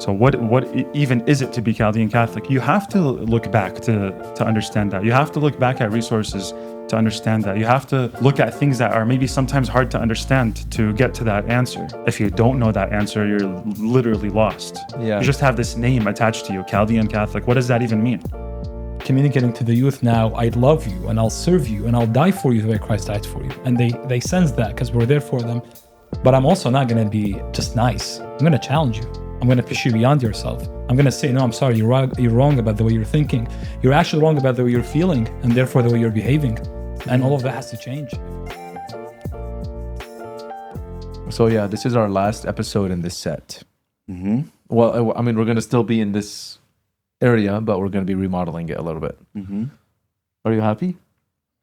So what even is it to be Chaldean Catholic? You have to look back to understand that. You have to look back at resources to understand that. You have to look at things that are maybe sometimes hard to understand to get to that answer. If you don't know that answer, you're literally lost. Yeah. You just have this name attached to you, Chaldean Catholic. What does that even mean? Communicating to the youth now, I love you and I'll serve you and I'll die for you the way Christ died for you. And they sense that because we're there for them. But I'm also not going to be just nice. I'm going to challenge you. I'm going to push you beyond yourself. I'm going to say, no, I'm sorry, you're wrong about the way you're thinking. You're actually wrong about the way you're feeling and therefore the way you're behaving. And all of that has to change. So yeah, this is our last episode in this set. Mm-hmm. Well, I mean, we're going to still be in this area, but we're going to be remodeling it a little bit. Mm-hmm. Are you happy?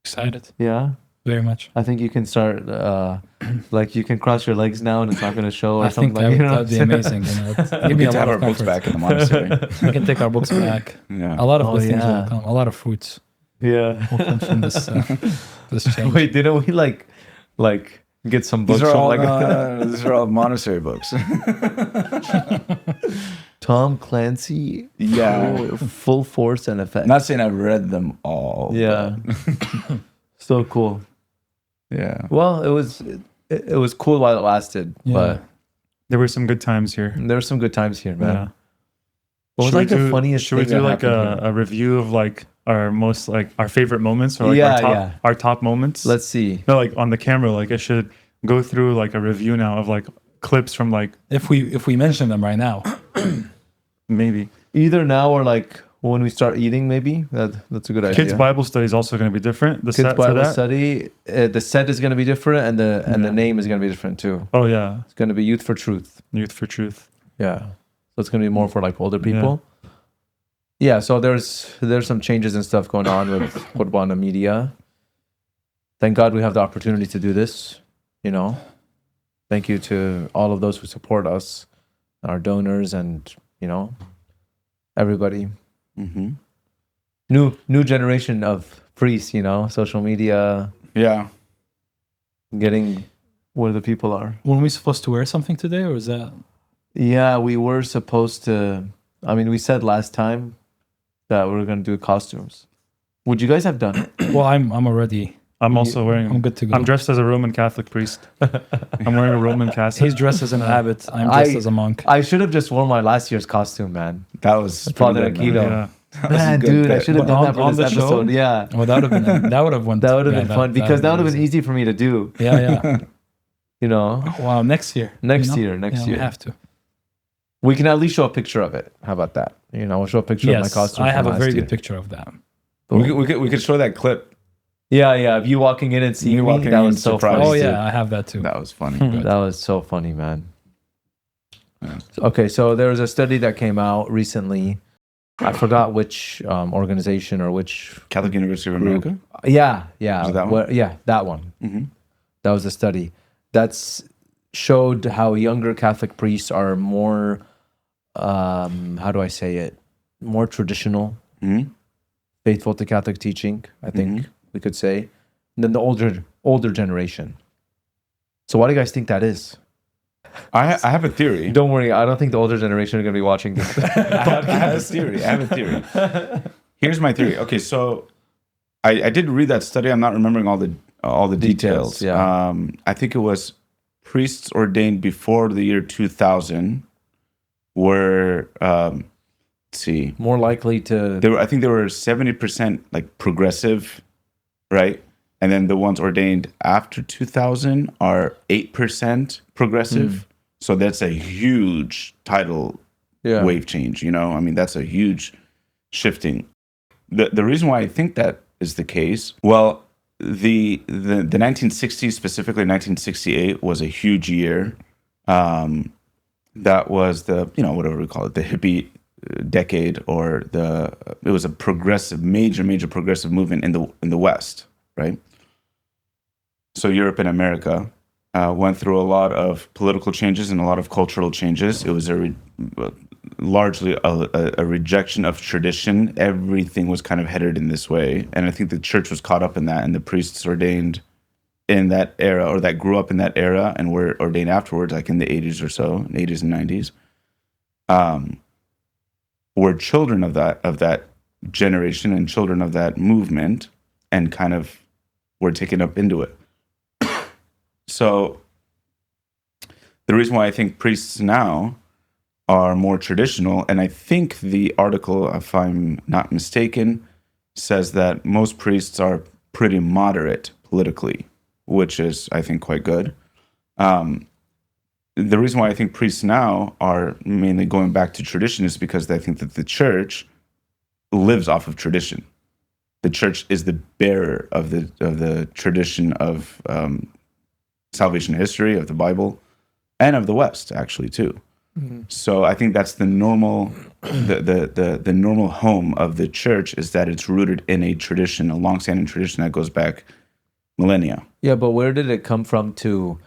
Excited. Yeah. Very much. I think you can start, like you can cross your legs now and it's not going to show or I something think like that'd be amazing. You know, give me We a get to lot have our of books comfort. back in the monastery. We can take our books back. Yeah. A lot of Oh, good things yeah. will come. A lot of fruits Yeah. will come from this change. Wait, didn't we like get some books These are from all like these are all monastery books. Tom Clancy? Yeah. Full Force and Effect. Not saying I've read them all. Yeah. So cool. Yeah. Well, it was cool while it lasted, Yeah. but There were some good times here. there were some good times here, man. Yeah. What was Should we like the do- funniest Should we thing do that like happened here? a review of like our most like our favorite moments or like Yeah, our top moments? Let's see. No, like on the camera, like I should go through like a review now of like clips from like If we mention them right now, maybe Either now or like when we start eating, maybe. That's a good idea. Kids Bible study is also going to be different. The Kids set Bible for that. study. The set is going to be different, and the Yeah. name is going to be different too. Oh yeah, It's going to be Youth for Truth. Youth for Truth. Yeah. So it's going to be more for like older people. Yeah. So there's some changes and stuff going on with Qurbana Media. Thank God we have the opportunity to do this. You know, thank you to all of those who support us, our donors, and you know, everybody. Mm-hmm. New generation of priests. You know, social media, Yeah. getting where the people are. weren't we supposed to wear something today, or is that? Yeah, we were supposed to. I mean, we said last time that we were going to do costumes. Would you guys have done it? Well, I'm already. I'm also I'm wearing. good to go. I'm dressed as a Roman Catholic priest. I'm wearing a Roman cassock. He's dressed as an abbot. I'm dressed as a monk. I should have just worn my last year's costume, man. That was Father pretty good, man. Ankido. Yeah. That was a Man, good dude, I bit. should have But done that on- for on this the show? episode. Yeah, Well, that would have went. that would have yeah, been fun because that would have been easy. easy for me to do. Yeah. You know, Wow. Next year. next you know? year, next Yeah, year, we have to. we can at least show a picture of it. How about that? You know, we'll show a picture of my Yes, costume. I have from a very last year. good picture of that. We could show that clip. Yeah, of you walking in and seeing Me me. walking That in, was so surprised. funny. Oh too. yeah, I have that too. That was funny. That was so funny, man. Yeah. Okay, so there was a study that came out recently. I forgot which organization or which. Catholic University of America. Yeah. Was it that one? Yeah, that one. Mm-hmm. That was the study. That's showed how younger Catholic priests are more, how do I say it? More traditional, Mm-hmm. faithful to Catholic teaching, I think we could say, than the older generation. So why do you guys think that is? I have a theory. Don't worry, I don't think the older generation are going to be watching this I have a theory. Here's my theory. Okay, so I did read that study. I'm not remembering all the details. yeah. I think it was priests ordained before the year 2000 were let's see. More likely to. I think there were 70% like progressive, right? And then the ones ordained after 2000 are 8% progressive. So that's a huge tidal Yeah. wave change, you know? I mean, that's a huge shifting. The reason why I think that is the case, well, the 1960s, specifically 1968, was a huge year. That was the, you know, whatever we call it, the hippie decade, or it was a progressive, major progressive movement in the West, right? So Europe and America went through a lot of political changes and a lot of cultural changes. It was largely a rejection of tradition. Everything was kind of headed in this way. And I think the church was caught up in that, and the priests ordained in that era, or that grew up in that era and were ordained afterwards, like in the 80s or so, 80s and 90s. were children of that generation and children of that movement, and kind of were taken up into it. So the reason why I think priests now are more traditional, and I think the article, if I'm not mistaken, says that most priests are pretty moderate politically, which is, I think, quite good. The reason why I think priests now are mainly going back to tradition is because I think that the church lives off of tradition. The church is the bearer of the tradition of salvation history, of the Bible, and of the West, actually, too. Mm-hmm. So I think that's the normal, the normal home of the church, is that it's rooted in a tradition, a long-standing tradition that goes back millennia. Yeah, but where did it come from to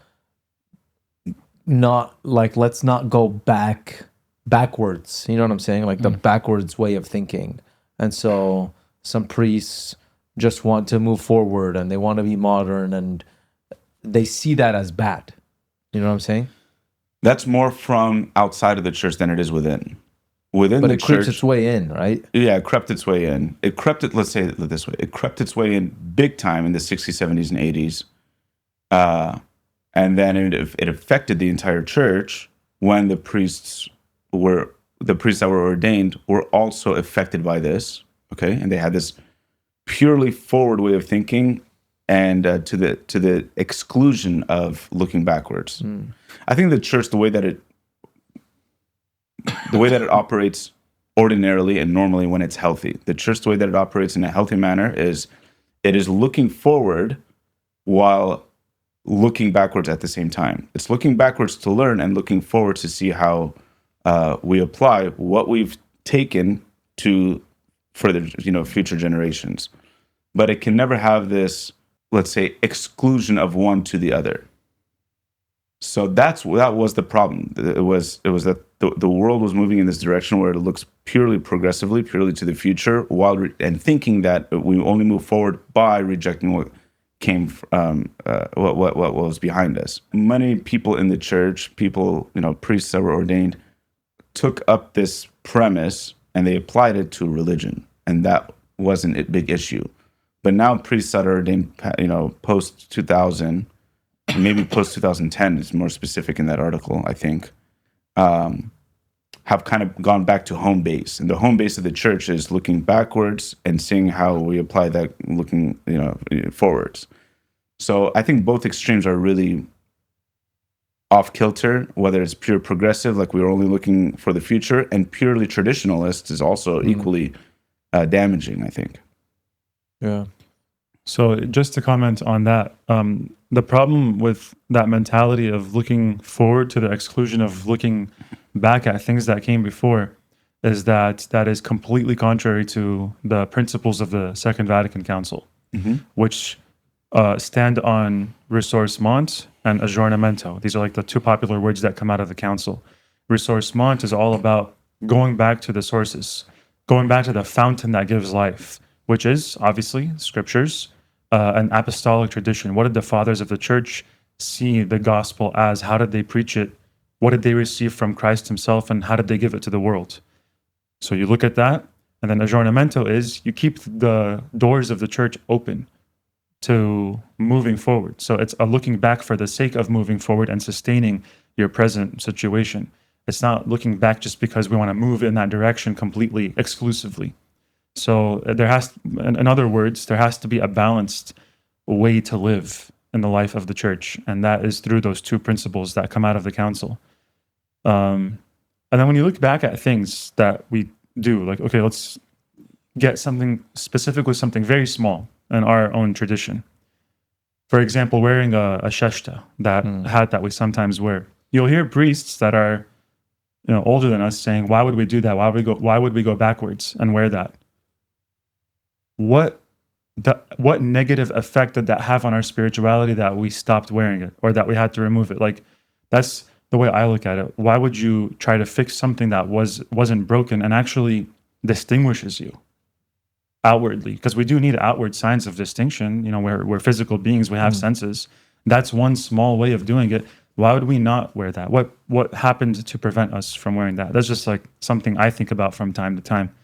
not, like, let's not go backwards? You know what I'm saying? Like the backwards way of thinking. And so some priests just want to move forward and they want to be modern, and they see that as bad. You know what I'm saying? That's more from outside of the church than it is within. Within but the it church, creeps its way in, right? Yeah, it crept its way in. Let's say it this way. It crept its way in big time in the 60s, 70s, and 80s. And then it affected the entire church when the priests that were ordained were also affected by this. Okay, and they had this purely forward way of thinking, and to the exclusion of looking backwards. I think the church, the way that it operates ordinarily and normally when it's healthy, the church, the way that it operates in a healthy manner is it is looking forward while looking backwards at the same time. It's looking backwards to learn and looking forward to see how we apply what we've taken to further, future generations. But it can never have this, let's say, exclusion of one to the other. So that was the problem. It was that the world was moving in this direction where it looks purely progressively, purely to the future, and thinking that we only move forward by rejecting what came what was behind us. Many people in the church, priests that were ordained, took up this premise and they applied it to religion, and that wasn't a big issue. But now priests that are ordained, post 2000. Maybe post 2010 is more specific in that article, I think, have kind of gone back to home base. And the home base of the church is looking backwards and seeing how we apply that looking, forwards. So I think both extremes are really off kilter, whether it's pure progressive, like we're only looking for the future, and purely traditionalist is also equally damaging, I think. Yeah. So just to comment on that, the problem with that mentality of looking forward to the exclusion of looking back at things that came before is that is completely contrary to the principles of the Second Vatican Council, which stand on ressourcement and aggiornamento. These are like the two popular words that come out of the council. Ressourcement is all about going back to the sources, going back to the fountain that gives life, which is obviously scriptures, an apostolic tradition. What did the fathers of the church see the gospel as? How did they preach it? What did they receive from Christ himself, and how did they give it to the world? So you look at that, and then aggiornamento is you keep the doors of the church open to moving forward. So it's a looking back for the sake of moving forward and sustaining your present situation. It's not looking back just because we want to move in that direction completely, exclusively. So in other words, there has to be a balanced way to live in the life of the church, and that is through those two principles that come out of the council. And then when you look back at things that we do, like, okay, let's get something specific with something very small in our own tradition. For example, wearing a sheshta, that hat that we sometimes wear. You'll hear priests that are, older than us saying, "Why would we do that? Why would we go backwards and wear that?" What negative effect did that have on our spirituality that we stopped wearing it, or that we had to remove it? Like, that's the way I look at it. Why would you try to fix something that wasn't broken and actually distinguishes you outwardly? Because we do need outward signs of distinction. We're physical beings, we have senses. That's one small way of doing it. Why would we not wear that? What happened to prevent us from wearing that? That's just like something I think about from time to time.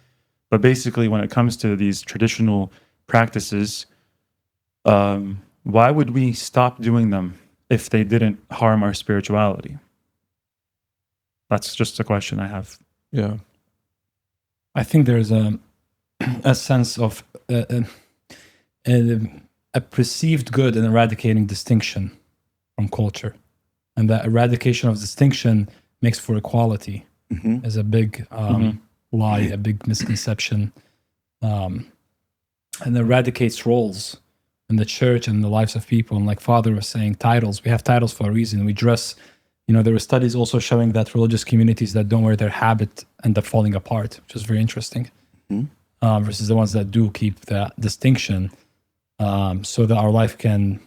But basically, when it comes to these traditional practices, why would we stop doing them if they didn't harm our spirituality? That's just a question I have. Yeah. I think there's a sense of a perceived good in eradicating distinction from culture. And that eradication of distinction makes for equality is a big lie, a big misconception, and eradicates roles in the church and the lives of people. And like Father was saying, titles, we have titles for a reason. We dress, there were studies also showing that religious communities that don't wear their habit end up falling apart, which is very interesting, versus the ones that do keep that distinction, so that our life can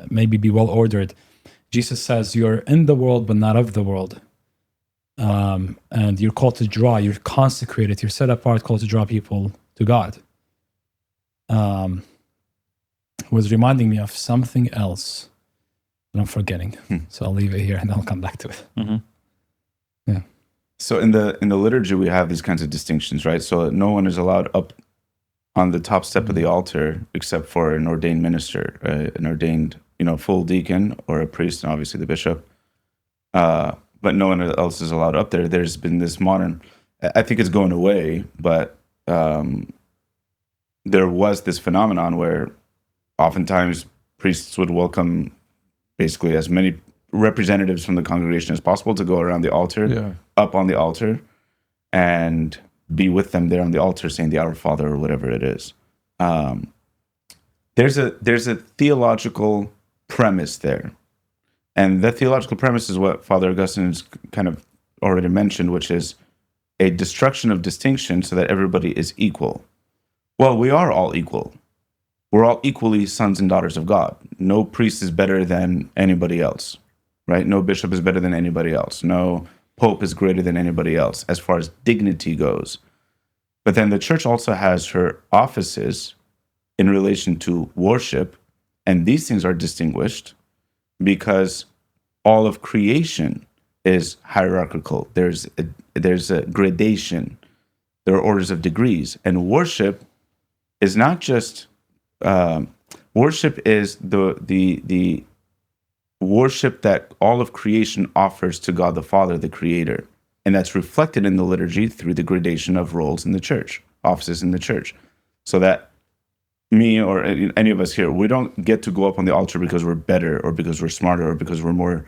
maybe be well ordered. Jesus says, you're in the world, but not of the world. And you're called to draw, you're consecrated, you're set apart, called to draw people to God. Was reminding me of something else that I'm forgetting. So I'll leave it here and I'll come back to it. Yeah. So in the liturgy, we have these kinds of distinctions, right? So no one is allowed up on the top step of the altar except for an ordained minister, an ordained full deacon or a priest, and obviously the bishop. But no one else is allowed up there. There's been this modern, I think it's going away, but there was this phenomenon where oftentimes priests would welcome basically as many representatives from the congregation as possible to go around the altar, up on the altar, and be with them there on the altar saying the Our Father or whatever it is. There's a theological premise there. And that theological premise is what Father Augustine has kind of already mentioned, which is a destruction of distinction so that everybody is equal. Well, we are all equal. We're all equally sons and daughters of God. No priest is better than anybody else, right? No bishop is better than anybody else. No pope is greater than anybody else as far as dignity goes. But then the church also has her offices in relation to worship, and these things are distinguished because all of creation is hierarchical. There's a gradation. There are orders of degrees, and worship is not just worship is the worship that all of creation offers to God the Father, the Creator, and that's reflected in the liturgy through the gradation of roles in the church, offices in the church, so that me or any of us here, we don't get to go up on the altar because we're better or because we're smarter or because we're more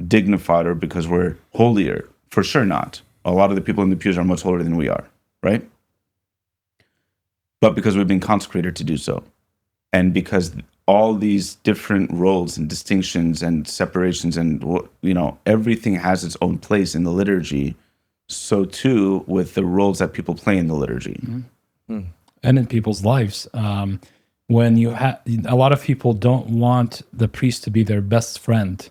dignified or because we're holier. For sure not. A lot of the people in the pews are much holier than we are, right? But because we've been consecrated to do so. And because all these different roles and distinctions and separations and, everything has its own place in the liturgy, so too with the roles that people play in the liturgy. And in people's lives. When you have a lot of people don't want the priest to be their best friend,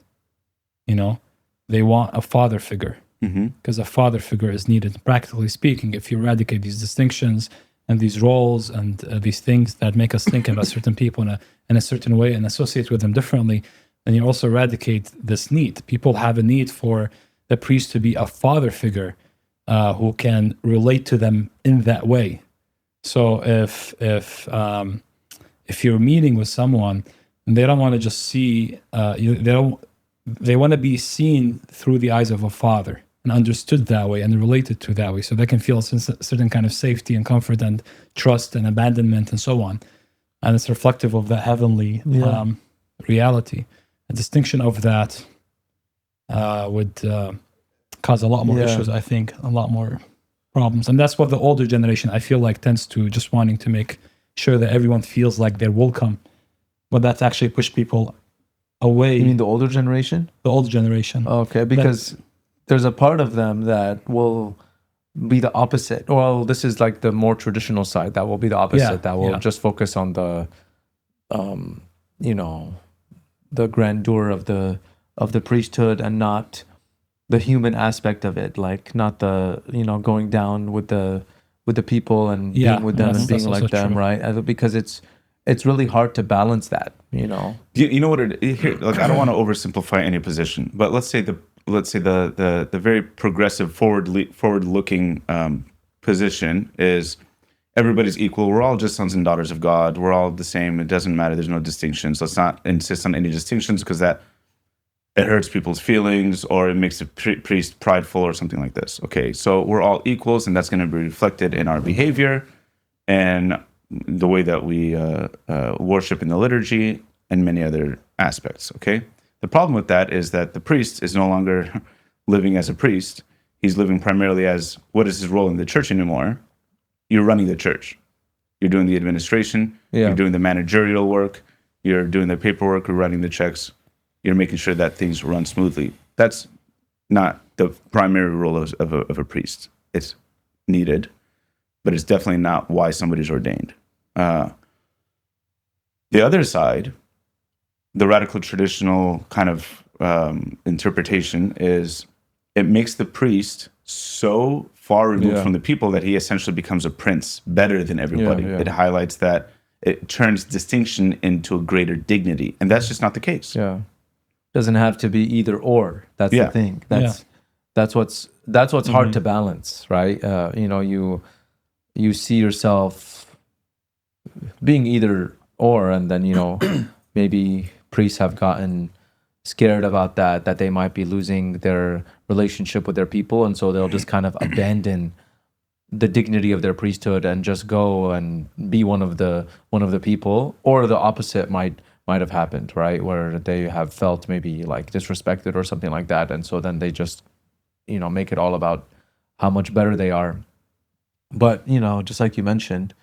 they want a father figure, because a father figure is needed. Practically speaking, if you eradicate these distinctions and these roles and these things that make us think about certain people in a certain way and associate with them differently, then you also eradicate this need. People have a need for the priest to be a father figure who can relate to them in that way. So if you're meeting with someone and they don't want to just see they want to be seen through the eyes of a father and understood that way and related to that way, so they can feel a certain kind of safety and comfort and trust and abandonment and so on, and it's reflective of the heavenly reality. A distinction of that would cause a lot more issues, I think, a lot more problems. And that's what the older generation, I feel like, tends to just wanting to make sure that everyone feels like they're welcome. But that's actually pushed people away. You mean the older generation? The older generation. Okay, because there's a part of them that will be the opposite. Well, this is like the more traditional side that will be the opposite, that will just focus on the, the grandeur of the priesthood and not the human aspect of it, like not the going down with the people and being with them and being like them, true. Right? Because it's it's really hard to balance that, you know. You know what here, like, I don't want to oversimplify any position, but let's say the very progressive forward looking position is everybody's equal. We're all just sons and daughters of God. We're all the same. It doesn't matter. There's no distinctions. Let's not insist on any distinctions, because that it hurts people's feelings, or it makes a priest prideful or something like this. Okay, so we're all equals, and that's going to be reflected in our behavior and the way that we worship in the liturgy and many other aspects. Okay, the problem with that is that the priest is no longer living as a priest. He's living primarily as, what is his role in the church anymore? You're running the church. You're doing the administration. Yeah. You're doing the managerial work. You're doing the paperwork. You're writing the checks. You're making sure that things run smoothly. That's not the primary role of a priest. It's needed, but it's definitely not why somebody's ordained. The other side, the radical traditional kind of interpretation, is it makes the priest so far removed from the people that he essentially becomes a prince, better than everybody. It highlights that, it turns distinction into a greater dignity, and that's just not the case. Yeah, doesn't have to be either or. That's the thing. That's what's hard to balance, right? You know, you see yourself being either or, and then, you know, maybe priests have gotten scared about that they might be losing their relationship with their people, and so they'll just kind of abandon the dignity of their priesthood and just go and be one of the people. Or the opposite might have happened, right, where they have felt maybe like disrespected or something like that, and so then they just, you know, make it all about how much better they are. But, you know, just like you mentioned,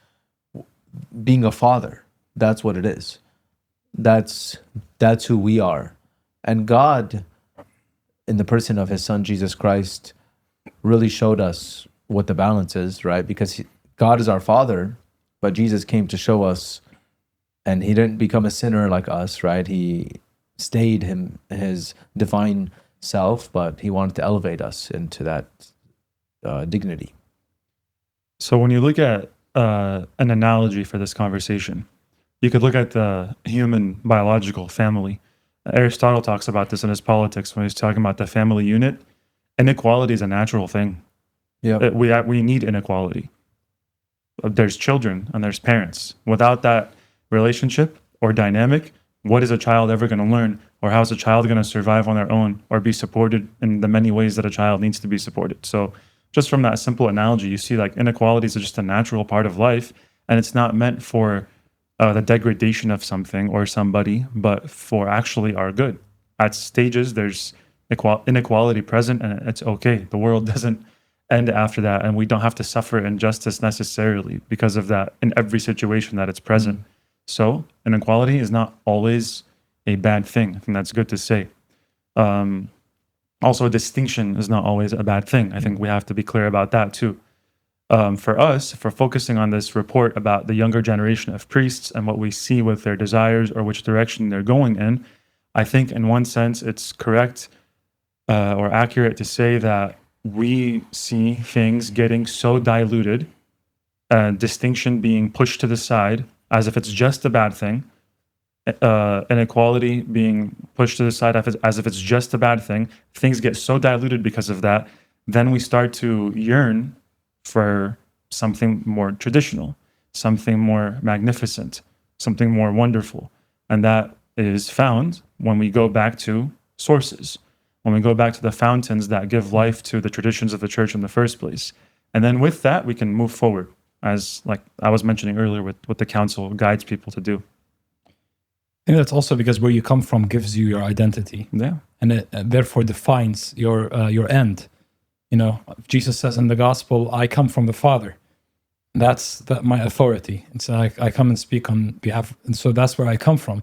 being a father, that's what it is. That's who we are. And God, in the person of his son, Jesus Christ, really showed us what the balance is, right? Because God is our Father, but Jesus came to show us, and he didn't become a sinner like us, right? He stayed his divine self, but he wanted to elevate us into that dignity. So when you look at an analogy for this conversation, you could look at the human biological family. Aristotle talks about this in his Politics when he's talking about the family unit. Inequality is a natural thing. Yeah, we need inequality. There's children and there's parents. Without that relationship or dynamic, what is a child ever going to learn? Or how is a child going to survive on their own or be supported in the many ways that a child needs to be supported? So just from that simple analogy, you see like inequalities are just a natural part of life, and it's not meant for the degradation of something or somebody, but for actually our good. At stages, there's inequality present, and it's okay. The world doesn't end after that, and we don't have to suffer injustice necessarily because of that in every situation that it's present. So inequality is not always a bad thing. I think that's good to say. Also, distinction is not always a bad thing. I think we have to be clear about that too. For us, for focusing on this report about the younger generation of priests and what we see with their desires or which direction they're going in, I think in one sense it's correct or accurate to say that we see things getting so diluted, distinction being pushed to the side as if it's just a bad thing, inequality being pushed to the side as if it's just a bad thing. Things get so diluted because of that, then we start to yearn for something more traditional, something more magnificent, something more wonderful. And that is found when we go back to sources, when we go back to the fountains that give life to the traditions of the church in the first place. And then with that, we can move forward, as like I was mentioning earlier with what the council guides people to do. I think that's also because where you come from gives you your identity. Yeah. And it therefore defines your end. You know, Jesus says in the gospel, I come from the Father. That's my authority. And so I come and speak on behalf. And so that's where I come from.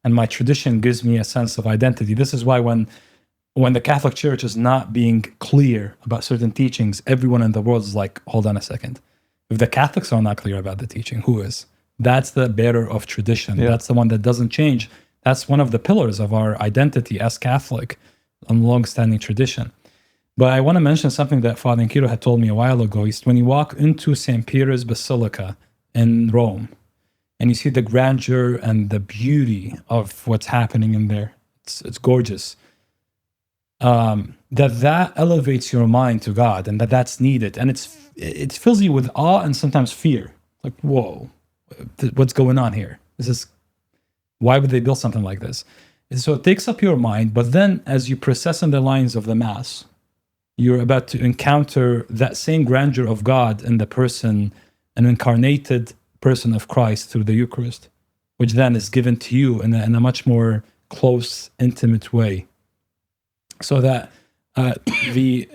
And my tradition gives me a sense of identity. This is why when the Catholic Church is not being clear about certain teachings, everyone in the world is like, hold on a second. If the Catholics are not clear about the teaching, who is? That's the bearer of tradition. Yeah. That's the one that doesn't change. That's one of the pillars of our identity as Catholic, a long-standing tradition. But I want to mention something that Father Ankido had told me a while ago. When you walk into St. Peter's Basilica in Rome, and you see the grandeur and the beauty of what's happening in there. It's gorgeous. That elevates your mind to God, and that's needed, and it fills you with awe and sometimes fear. Like, whoa, what's going on here? Why would they build something like this? And so it takes up your mind, but then as you process in the lines of the Mass, you're about to encounter that same grandeur of God in the person, an incarnated person of Christ through the Eucharist, which then is given to you in a much more close, intimate way. So that the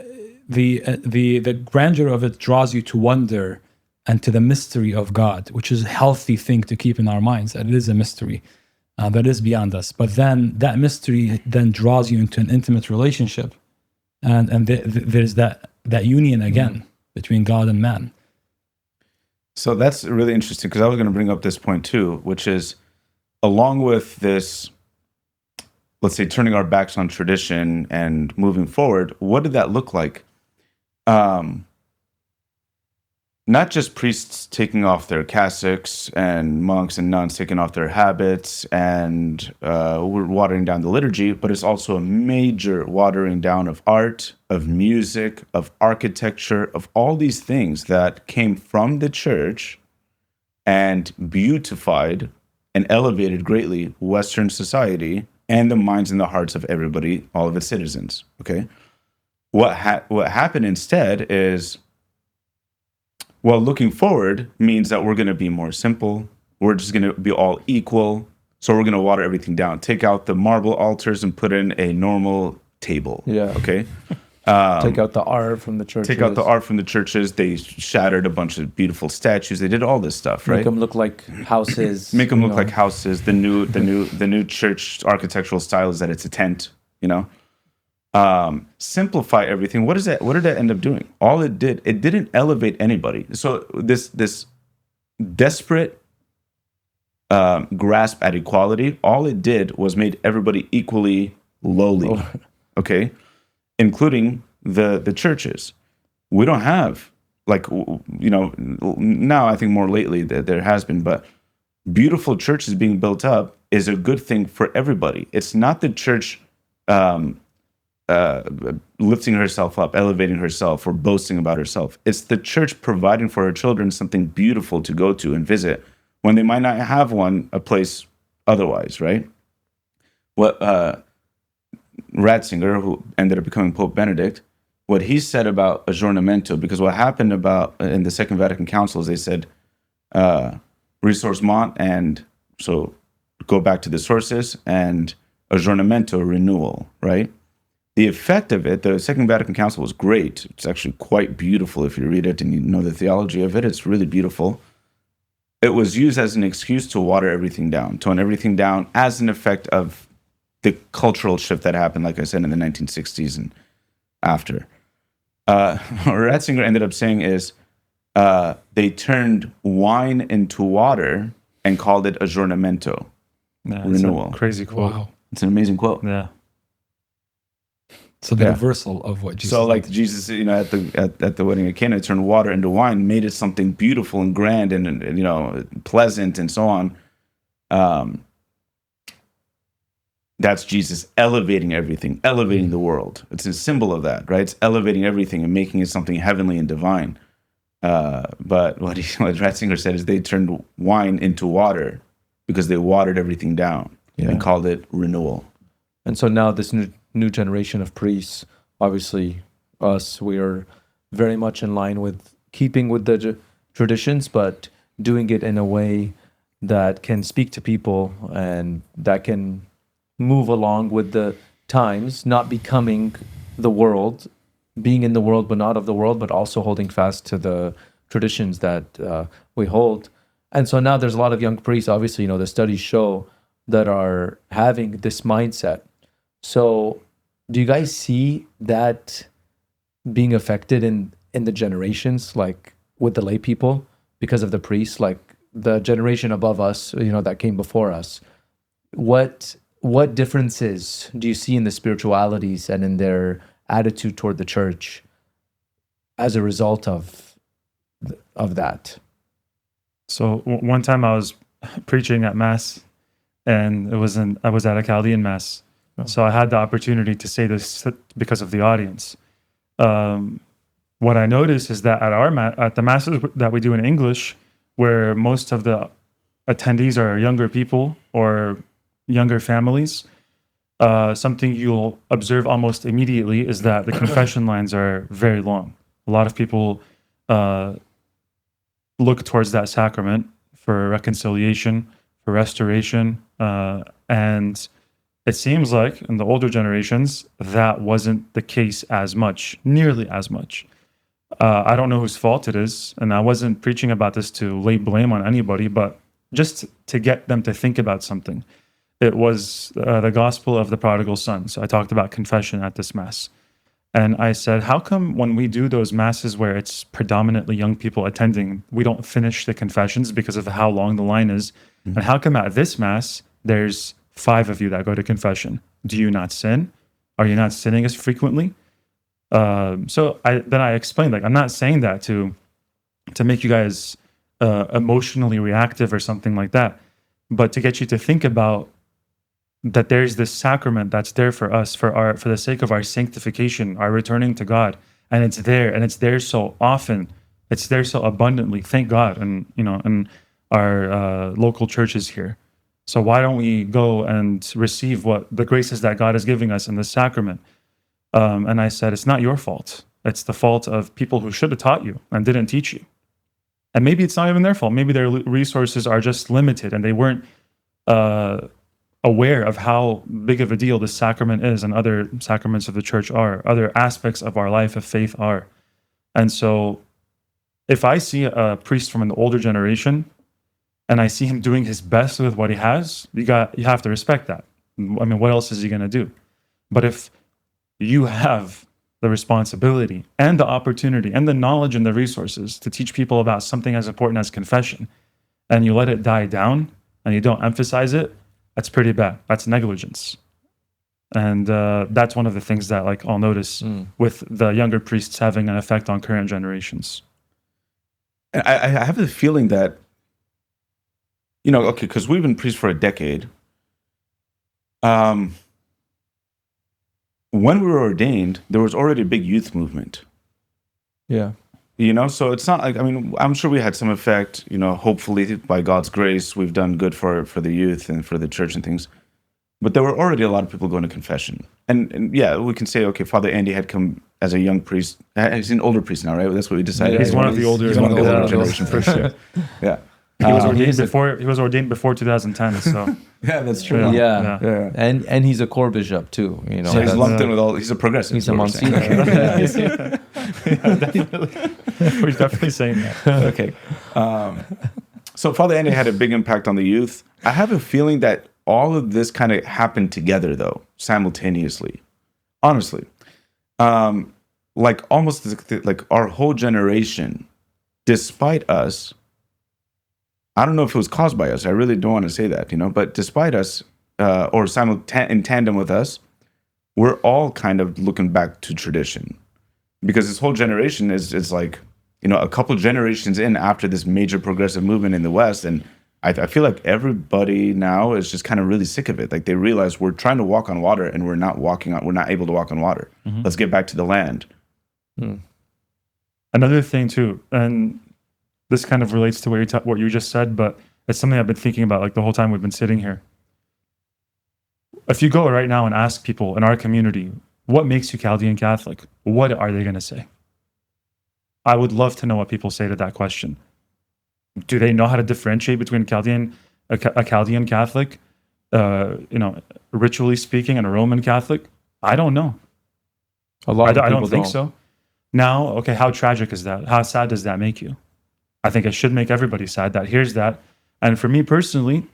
grandeur of it draws you to wonder and to the mystery of God, which is a healthy thing to keep in our minds. That it is a mystery that is beyond us. But then that mystery then draws you into an intimate relationship, and there's that union again between God and man. So that's really interesting, because I was going to bring up this point too, which is, along with this, let's say, turning our backs on tradition and moving forward, what did that look like? Not just priests taking off their cassocks and monks and nuns taking off their habits and we're watering down the liturgy, but it's also a major watering down of art, of music, of architecture, of all these things that came from the church and beautified and elevated greatly Western society and the minds and the hearts of everybody, all of its citizens. Okay, what happened instead is, well, looking forward means that we're going to be more simple. We're just going to be all equal. So we're going to water everything down. Take out the marble altars and put in a normal table. Yeah. Okay. Take out the art from the churches. Take out the art from the churches. They shattered a bunch of beautiful statues. They did all this stuff, right? Make them look like houses. Make them look like houses. The new church architectural style is that it's a tent. Simplify everything. What did that end up doing? All it didn't elevate anybody. So this desperate grasp at equality, all it did was made everybody equally lowly. Okay, including the churches. We don't have, like, now I think more lately that there has been, but beautiful churches being built up is a good thing for everybody. It's not the church lifting herself up, elevating herself, or boasting about herself. It's the church providing for her children something beautiful to go to and visit when they might not have a place otherwise, right? What Ratzinger, who ended up becoming Pope Benedict, what he said about aggiornamento, because what happened in the Second Vatican Council is they said ressourcement, and so go back to the sources, and aggiornamento, renewal, right? The effect of it, the Second Vatican Council was great. It's actually quite beautiful if you read it and you know the theology of it. It's really beautiful. It was used as an excuse to water everything down, tone everything down as an effect of the cultural shift that happened, like I said, in the 1960s and after. What Ratzinger ended up saying is they turned wine into water and called it aggiornamento, renewal. Crazy quote. Wow. It's an amazing quote. Yeah. So the reversal of what Jesus. So, like Jesus, at the wedding of Cana, turned water into wine, made it something beautiful and grand and pleasant and so on. That's Jesus elevating everything, elevating the world. It's a symbol of that, right? It's elevating everything and making it something heavenly and divine. But what Ratzinger said is they turned wine into water because they watered everything down and called it renewal. And so now this new generation of priests, obviously us, we are very much in line with keeping with the traditions, but doing it in a way that can speak to people and that can move along with the times, not becoming the world, being in the world but not of the world, but also holding fast to the traditions that we hold. And so now there's a lot of young priests, obviously, the studies show, that are having this mindset. So do you guys see that being affected in the generations, like with the lay people, because of the priests, like the generation above us, that came before us? What differences do you see in the spiritualities and in their attitude toward the church as a result of that? So one time I was preaching at Mass, and I was at a Chaldean Mass. So I had the opportunity to say this because of the audience. What I noticed is that at the Masses that we do in English, where most of the attendees are younger people or younger families, something you'll observe almost immediately is that the confession lines are very long. A lot of people look towards that sacrament for reconciliation, for restoration, and it seems like in the older generations, that wasn't the case as much, nearly as much. I don't know whose fault it is, and I wasn't preaching about this to lay blame on anybody, but just to get them to think about something. It was the gospel of the prodigal son. So I talked about confession at this Mass. And I said, how come when we do those Masses where it's predominantly young people attending, we don't finish the confessions because of how long the line is? Mm-hmm. And how come at this Mass, there's 5 of you that go to confession? Do you not sin? Are you not sinning as frequently? So I explained, like, I'm not saying that to make you guys emotionally reactive or something like that, but to get you to think about that there's this sacrament that's there for us for the sake of our sanctification, our returning to God, and it's there so often, it's there so abundantly. Thank God, and in our local churches here. So why don't we go and receive what the graces that God is giving us in the sacrament? And I said, it's not your fault. It's the fault of people who should have taught you and didn't teach you. And maybe it's not even their fault. Maybe their resources are just limited and they weren't aware of how big of a deal this sacrament is and other sacraments of the church are, other aspects of our life of faith are. And so if I see a priest from an older generation and I see him doing his best with what he has, you have to respect that. I mean, what else is he going to do? But if you have the responsibility and the opportunity and the knowledge and the resources to teach people about something as important as confession, and you let it die down and you don't emphasize it, that's pretty bad. That's negligence. And that's one of the things that I'll notice with the younger priests having an effect on current generations. I have the feeling that, because we've been priests for a decade. When we were ordained, there was already a big youth movement. Yeah. So it's not like, I'm sure we had some effect, hopefully by God's grace, we've done good for the youth and for the church and things. But there were already a lot of people going to confession. And yeah, we can say, okay, Father Andy had come as a young priest. He's an older priest now, right? That's what we decided. Yeah, he's one of the older generation for sure. Yeah. He was ordained before 2010, so yeah, that's true. Yeah. And he's a core bishop too. So he's lumped in with all. He's a progressive. He's a Monsignor. Definitely. We're definitely saying that. Okay. So Father Andy had a big impact on the youth. I have a feeling that all of this kind of happened together, though, simultaneously. Honestly, almost like our whole generation, despite us. I don't know if it was caused by us. I really don't want to say that, but despite us, or in tandem with us, we're all kind of looking back to tradition. Because this whole generation is like, a couple generations in after this major progressive movement in the West. And I feel like everybody now is just kind of really sick of it. Like they realize we're trying to walk on water and we're not able to walk on water. Mm-hmm. Let's get back to the land. Another thing too, and this kind of relates to what you just said, but it's something I've been thinking about the whole time we've been sitting here. If you go right now and ask people in our community, what makes you Chaldean Catholic? What are they going to say? I would love to know what people say to that question. Do they know how to differentiate between a Chaldean Catholic, ritually speaking, and a Roman Catholic? I don't know. I don't think so. Now, okay, how tragic is that? How sad does that make you? I think it should make everybody sad that here's that. And for me personally,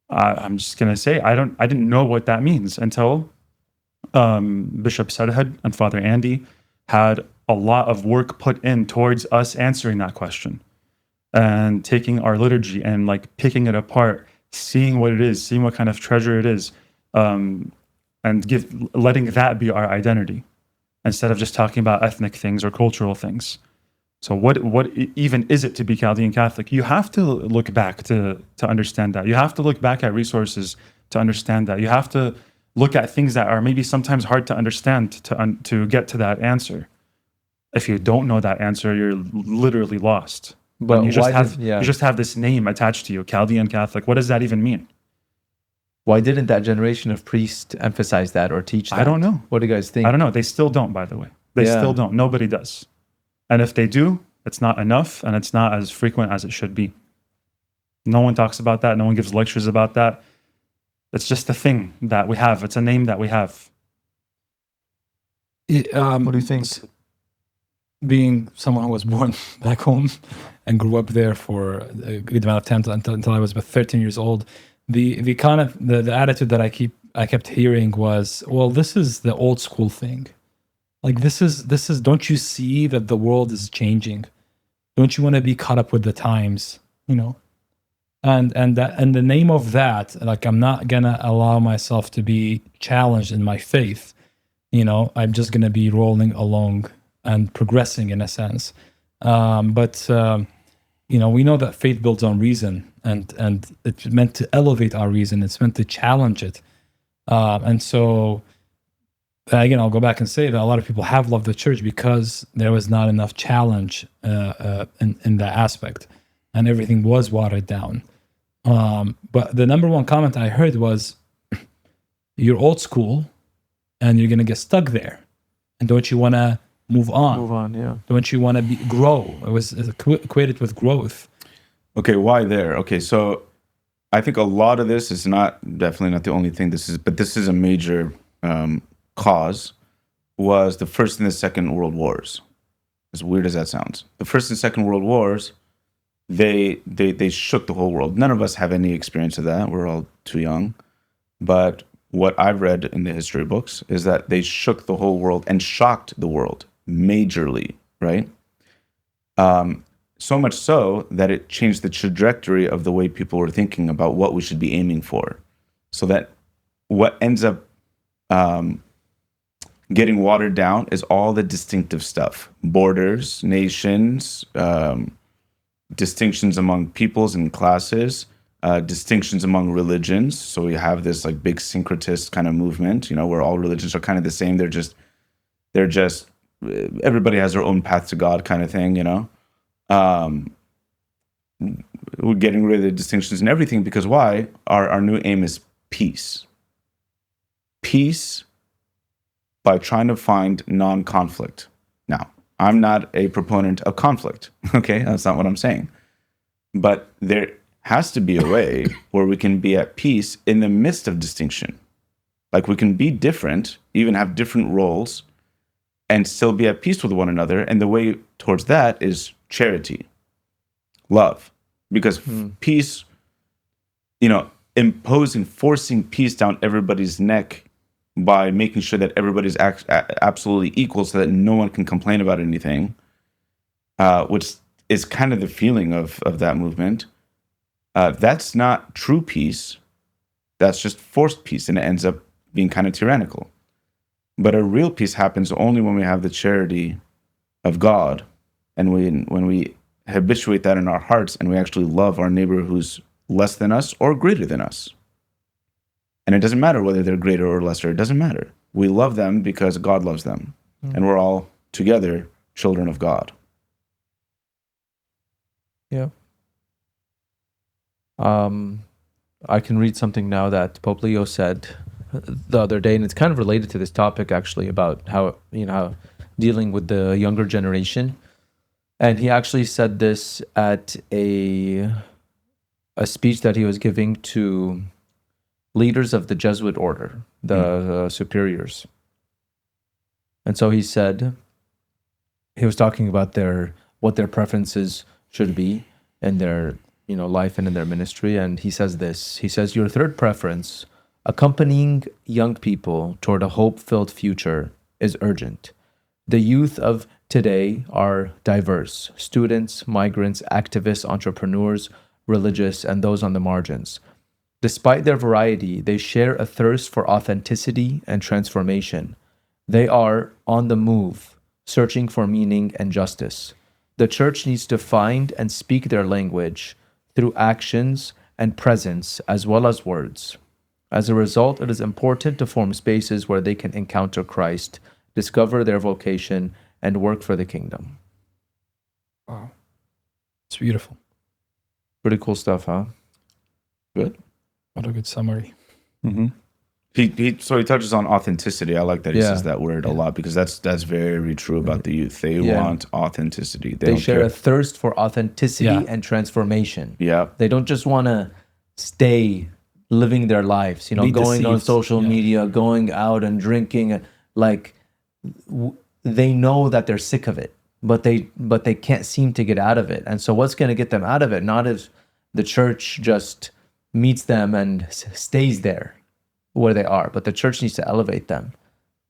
I'm just going to say, I didn't know what that means until Bishop Sedhead and Father Andy had a lot of work put in towards us answering that question and taking our liturgy and picking it apart, seeing what it is, seeing what kind of treasure it is, and letting that be our identity instead of just talking about ethnic things or cultural things. So even is it to be Chaldean Catholic? You have to look back to understand that. You have to look back at resources to understand that. You have to look at things that are maybe sometimes hard to understand to get to that answer. If you don't know that answer, you're literally lost. But And you just why have did, yeah. you just have this name attached to you, Chaldean Catholic. What does that even mean? Why didn't that generation of priests emphasize that or teach that? I don't know. What do you guys think? I don't know. They still don't, by the way. They Yeah. still don't. Nobody does. And if they do, it's not enough and it's not as frequent as it should be. No one talks about that. No one gives lectures about that. It's just a thing that we have. It's a name that we have. What do you think? Being someone who was born back home and grew up there for a good amount of time until I was about 13 years old, the kind of the attitude that I kept hearing was, well, this is the old school thing. Like this is don't you see that the world is changing? Don't you want to be caught up with the times, you know? And in the name of that, like I'm not gonna allow myself to be challenged in my faith. You know, I'm just gonna be rolling along and progressing in a sense. But you know, we know that faith builds on reason, and it's meant to elevate our reason. It's meant to challenge it. And so, again, I'll go back and say that a lot of people have loved the church because there was not enough challenge in that aspect, and everything was watered down. But the number one comment I heard was, "You're old school, and you're gonna get stuck there, and don't you want to move on? Move on, yeah. Don't you want to grow?" It was equated with growth. Okay, why there? Okay, so I think a lot of this is definitely not the only thing but this is a major cause, was the First and the Second World Wars. As weird as that sounds. The First and Second World Wars, they shook the whole world. None of us have any experience of that. We're all too young. But what I've read in the history books is that they shook the whole world and shocked the world majorly, right? So much so that it changed the trajectory of the way people were thinking about what we should be aiming for. So that what ends up getting watered down is all the distinctive stuff. Borders, nations, distinctions among peoples and classes, distinctions among religions. So we have this like big syncretist kind of movement, you know, where all religions are kind of the same. They're just everybody has their own path to God kind of thing, you know. We're getting rid of the distinctions and everything because why? Our new aim is peace. Peace by trying to find non-conflict. Now, I'm not a proponent of conflict, okay? That's not what I'm saying. But there has to be a way where we can be at peace in the midst of distinction. Like we can be different, even have different roles, and still be at peace with one another. And the way towards that is charity, love. Because peace, you know, forcing peace down everybody's neck by making sure that everybody's absolutely equal so that no one can complain about anything, which is kind of the feeling of that movement. That's not true peace. That's just forced peace, and it ends up being kind of tyrannical. But a real peace happens only when we have the charity of God, and when we habituate that in our hearts, and we actually love our neighbor who's less than us or greater than us. And it doesn't matter whether they're greater or lesser. It doesn't matter. We love them because God loves them, and we're all together children of God. Yeah. I can read something now that Pope Leo said the other day, and it's kind of related to this topic actually, about how, you know, how dealing with the younger generation. And he actually said this at a speech that he was giving to leaders of the Jesuit order, the superiors. And so he said, he was talking about what their preferences should be in their, you know, life and in their ministry. And he says this, he says, "Your third preference, accompanying young people toward a hope-filled future, is urgent. The youth of today are diverse: students, migrants, activists, entrepreneurs, religious, and those on the margins. Despite their variety, they share a thirst for authenticity and transformation. They are on the move, searching for meaning and justice. The church needs to find and speak their language through actions and presence as well as words. As a result, it is important to form spaces where they can encounter Christ, discover their vocation, and work for the kingdom. Wow. It's beautiful. Pretty cool stuff, huh? Good. What a good summary. Mm-hmm. He touches on authenticity. I like that he Yeah. says that word a lot, because that's very true about the youth. They Yeah. want authenticity. They don't share care. a thirst for authenticity Yeah. and transformation. Yeah. They don't just want to stay living their lives, Be going on deceived. social Yeah. media, going out and drinking. Like, they know that they're sick of it, but they can't seem to get out of it. And so what's going to get them out of it? Not if the church just meets them and stays there where they are, but the church needs to elevate them.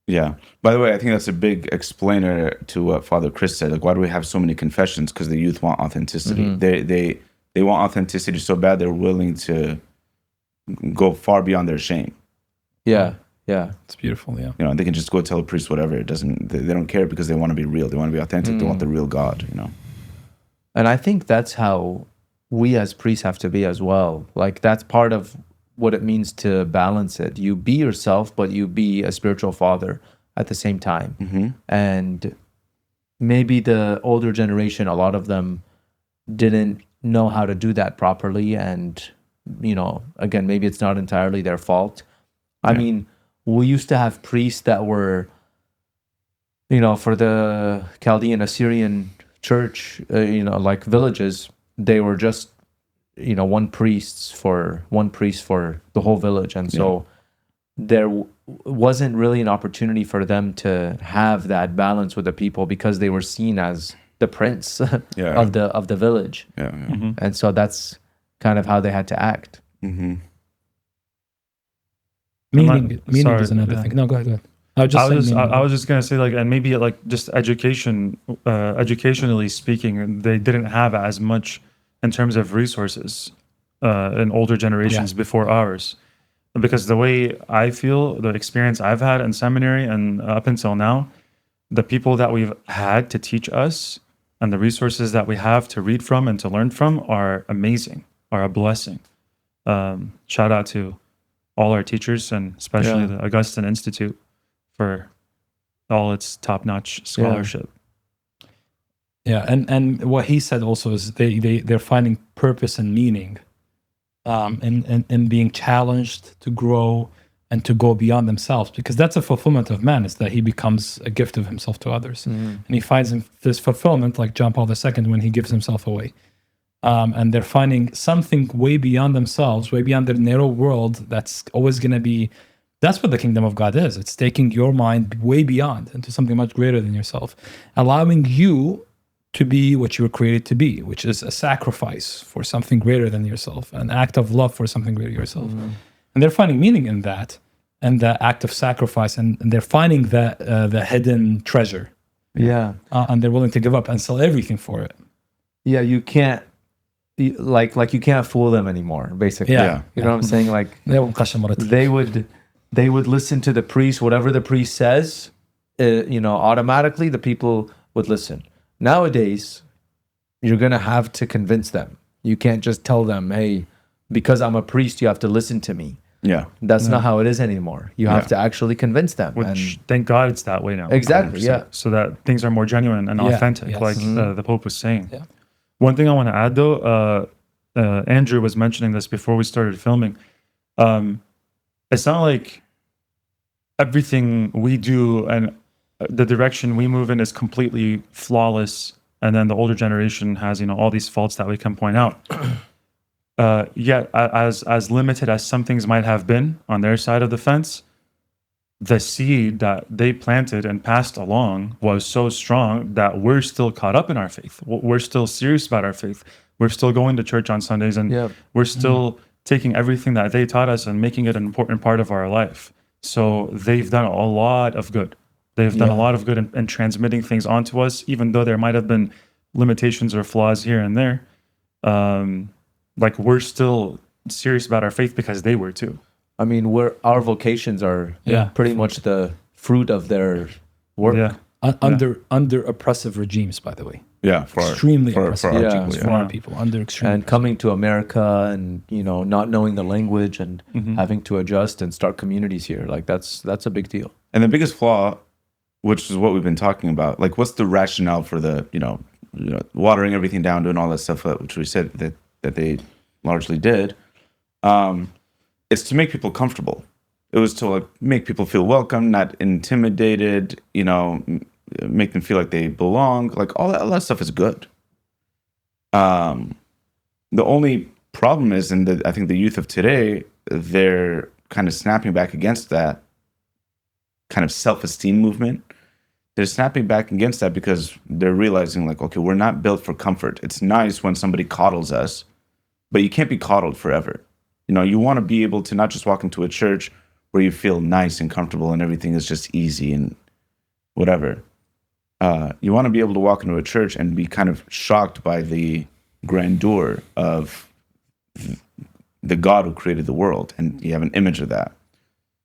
Yeah. By the way, I think that's a big explainer to what Father Chris said. Like, why do we have so many confessions? Because the youth want authenticity. Mm-hmm. They want authenticity so bad they're willing to go far beyond their shame. Yeah, yeah. It's beautiful, yeah. They can just go tell a priest whatever. It doesn't. They don't care, because they want to be real. They want to be authentic. They want the real God. And I think that's how we as priests have to be as well. Like, that's part of what it means to balance it. You be yourself, but you be a spiritual father at the same time. Mm-hmm. And maybe the older generation, a lot of them didn't know how to do that properly. And, again, maybe it's not entirely their fault. I mean, we used to have priests that were, for the Chaldean Assyrian church, like villages, they were just, one priest for the whole village. And so there wasn't really an opportunity for them to have that balance with the people, because they were seen as the prince of the village. Yeah. Mm-hmm. And so that's kind of how they had to act. Mm-hmm. Meaning Sorry, is another yeah. thing. No, go ahead. I was just gonna say, like, and maybe like just educationally speaking, they didn't have as much in terms of resources in older generations before ours, because the way I feel, the experience I've had in seminary and up until now, the people that we've had to teach us and the resources that we have to read from and to learn from are amazing, are a blessing. Shout out to all our teachers, and especially the Augustine Institute for all its top-notch scholarship. Yeah, and what he said also is they're finding purpose and meaning in being challenged to grow and to go beyond themselves, because that's a fulfillment of man, is that he becomes a gift of himself to others. And he finds this fulfillment, like John Paul II, when he gives himself away. And they're finding something way beyond themselves, way beyond their narrow world, that's always going to be. That's what the kingdom of God is. It's taking your mind way beyond into something much greater than yourself, allowing you to be what you were created to be, which is a sacrifice for something greater than yourself, an act of love for something greater than yourself. And they're finding meaning in that, and that act of sacrifice, and they're finding that the hidden treasure. Yeah. And they're willing to give up and sell everything for it. Yeah, you can't, like you can't fool them anymore, basically. Yeah. You know what I'm saying? Like, they would listen to the priest, whatever the priest says, automatically the people would listen. Nowadays, you're going to have to convince them. You can't just tell them, hey, because I'm a priest, you have to listen to me. Yeah. That's not how it is anymore. You have to actually convince them. Which, thank God it's that way now. Exactly, 100%. yeah. So that things are more genuine and authentic, yes. like the Pope was saying. Yeah. One thing I want to add, though, Andrew was mentioning this before we started filming. It's not like everything we do and the direction we move in is completely flawless, and then the older generation has, all these faults that we can point out. Yet, as limited as some things might have been on their side of the fence, the seed that they planted and passed along was so strong that we're still caught up in our faith. We're still serious about our faith. We're still going to church on Sundays, and we're still taking everything that they taught us and making it an important part of our life. So they've done a lot of good. They've done a lot of good in transmitting things onto us, even though there might have been limitations or flaws here and there. Like, we're still serious about our faith because they were too. I mean, our vocations are pretty much the fruit of their work. under oppressive regimes, by the way. Yeah, Extremely for oppressive our Yeah. regimes people, for our people, under extreme. And coming to America and not knowing the language and Mhm. having to adjust and start communities here, like that's a big deal. And the biggest flaw, which is what we've been talking about, like what's the rationale for the watering everything down, doing all that stuff, which we said that they largely did. It's to make people comfortable. It was to like make people feel welcome, not intimidated. Make them feel like they belong. Like all that stuff is good. The only problem is, I think the youth of today, they're kind of snapping back against that kind of self-esteem movement. They're snapping back against that because they're realizing like, okay, we're not built for comfort. It's nice when somebody coddles us, but you can't be coddled forever. You want to be able to not just walk into a church where you feel nice and comfortable and everything is just easy and whatever. You want to be able to walk into a church and be kind of shocked by the grandeur of the God who created the world, and you have an image of that.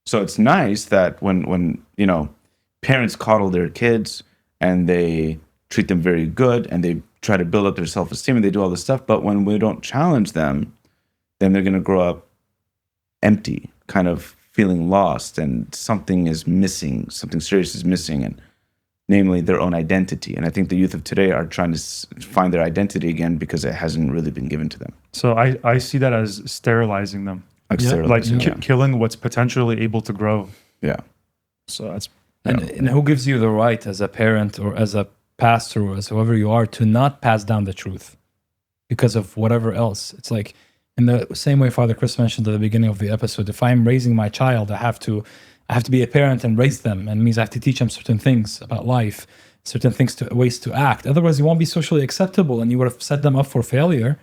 So it's nice that when parents coddle their kids and they treat them very good and they try to build up their self-esteem and they do all this stuff, but when we don't challenge them, then they're going to grow up empty, kind of feeling lost, and something is missing, something serious is missing, and namely their own identity. And I think the youth of today are trying to find their identity again because it hasn't really been given to them. So I see that as sterilizing them, Like Yeah. sterilizing, like killing what's potentially able to grow. yeah. So that's And who gives you the right as a parent or as a pastor or as whoever you are to not pass down the truth because of whatever else? It's like in the same way Father Chris mentioned at the beginning of the episode, if I'm raising my child, I have to be a parent and raise them, and it means I have to teach them certain things about life, certain ways to act. Otherwise, you won't be socially acceptable and you would have set them up for failure.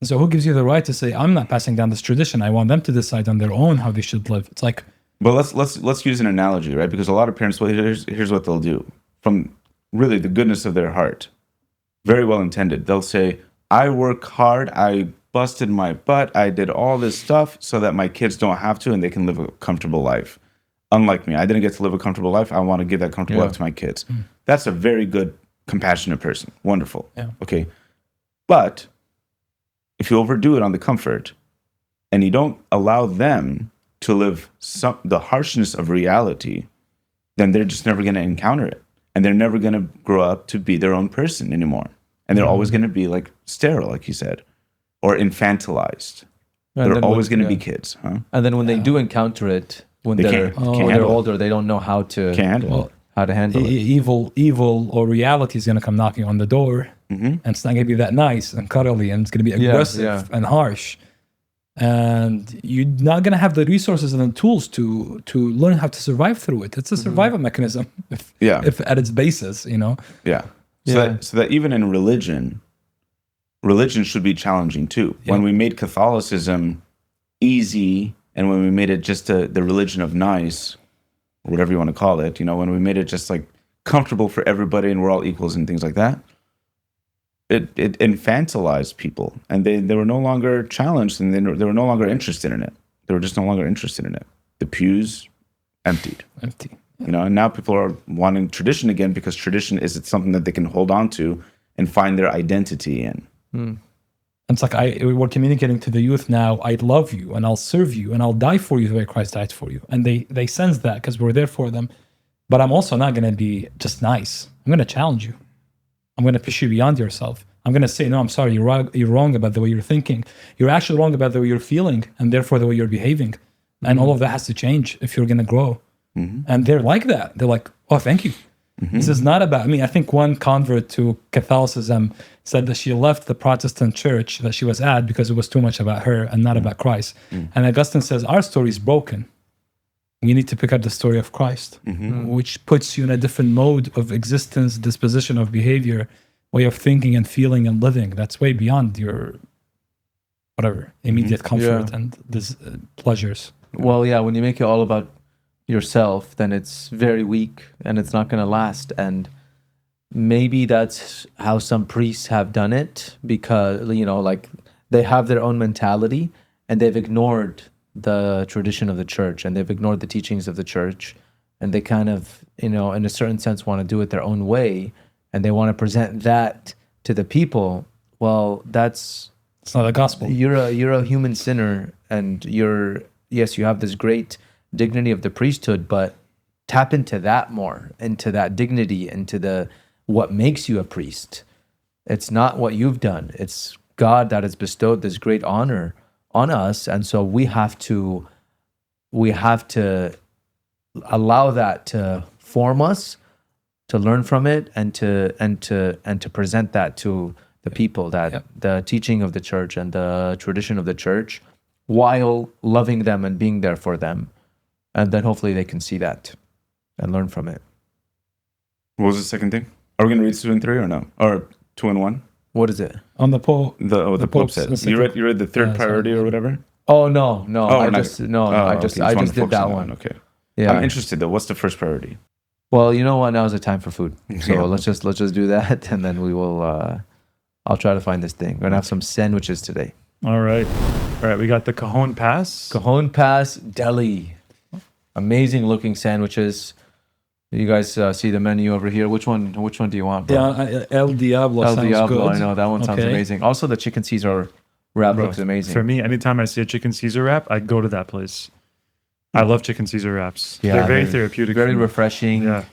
And so who gives you the right to say, I'm not passing down this tradition. I want them to decide on their own how they should live. It's like, But let's use an analogy, right? Because a lot of parents, well, here's what they'll do from really the goodness of their heart, very well intended. They'll say, I work hard, I busted my butt, I did all this stuff so that my kids don't have to and they can live a comfortable life. Unlike me, I didn't get to live a comfortable life. I want to give that comfortable life to my kids. That's a very good, compassionate person. Wonderful. Yeah. Okay. But if you overdo it on the comfort and you don't allow them to live the harshness of reality, then they're just never going to encounter it. And they're never going to grow up to be their own person anymore. And they're always going to be like sterile, like you said, or infantilized. They're always going to be kids. Huh? And then when they do encounter it, when They they're can't when they're handle it. older, they don't know how to Can't handle it. how to handle it. evil or reality is going to come knocking on the door, and it's not going to be that nice and cuddly, and it's going to be aggressive and harsh, and you're not going to have the resources and the tools to learn how to survive through it. It's a survival mechanism, if at its basis, Yeah. Yeah. So that even in religion should be challenging too. Yeah. When we made Catholicism easy, and when we made it just the religion of nice, or whatever you want to call it, when we made it just like comfortable for everybody and we're all equals and things like that, it infantilized people, and they were no longer challenged, and they were no longer interested in it. They were just no longer interested in it. The pews emptied. empty. And now people are wanting tradition again because tradition is something that they can hold on to and find their identity in. It's like we're communicating to the youth now, I love you and I'll serve you and I'll die for you the way Christ died for you. And they sense that because we're there for them. But I'm also not going to be just nice. I'm going to challenge you. I'm going to push you beyond yourself. I'm going to say, no, I'm sorry, you're wrong about the way you're thinking. You're actually wrong about the way you're feeling and therefore the way you're behaving. And all of that has to change if you're going to grow. And they're like that. They're like, oh, thank you. This is not about me. I think one convert to Catholicism said that she left the Protestant church that she was at because it was too much about her and not about Christ. And Augustine says, our story is broken. You need to pick up the story of Christ, which puts you in a different mode of existence, disposition of behavior, way of thinking and feeling and living. That's way beyond your, whatever, immediate comfort and pleasures. Well, yeah, when you make it all about yourself, then it's very weak and it's not going to last. And maybe that's how some priests have done it because, like they have their own mentality and they've ignored the tradition of the church and they've ignored the teachings of the church. And they kind of in a certain sense, want to do it their own way, and they want to present that to the people, well, It's not the gospel. you're a human sinner, and yes, you have this great dignity of the priesthood, but tap into that more, into that dignity, into what makes you a priest. It's not what you've done. It's God that has bestowed this great honor on us, and so we have to allow that to form us, to learn from it, and to present that to the people, that the teaching of the church and the tradition of the church, while loving them and being there for them, and then hopefully they can see that and learn from it. What was the second thing? Are we going to read 2 and 3 or no? Or 2 and 1? What is it? On the Pope. The Pope said. You read the third priority or whatever? Oh no. I okay, just did focus that on one. Okay. Yeah. I'm interested though. What's the first priority? Well, you know what? Now is the time for food. So Yeah. let's just do that, and then we will. I'll try to find this thing. We're gonna have some sandwiches today. All right. We got the Cajon Pass. Cajon Pass Deli, amazing looking sandwiches. You guys see the menu over here. Which one do you want, bro? Yeah, El Diablo El sounds Diablo, good. I know that one sounds Okay. amazing. Also, the chicken Caesar wrap Bro, looks amazing. For me, anytime I see a chicken Caesar wrap, I go to that place. I love chicken Caesar wraps. Yeah, They're very they're therapeutic. very for me. refreshing. Yeah.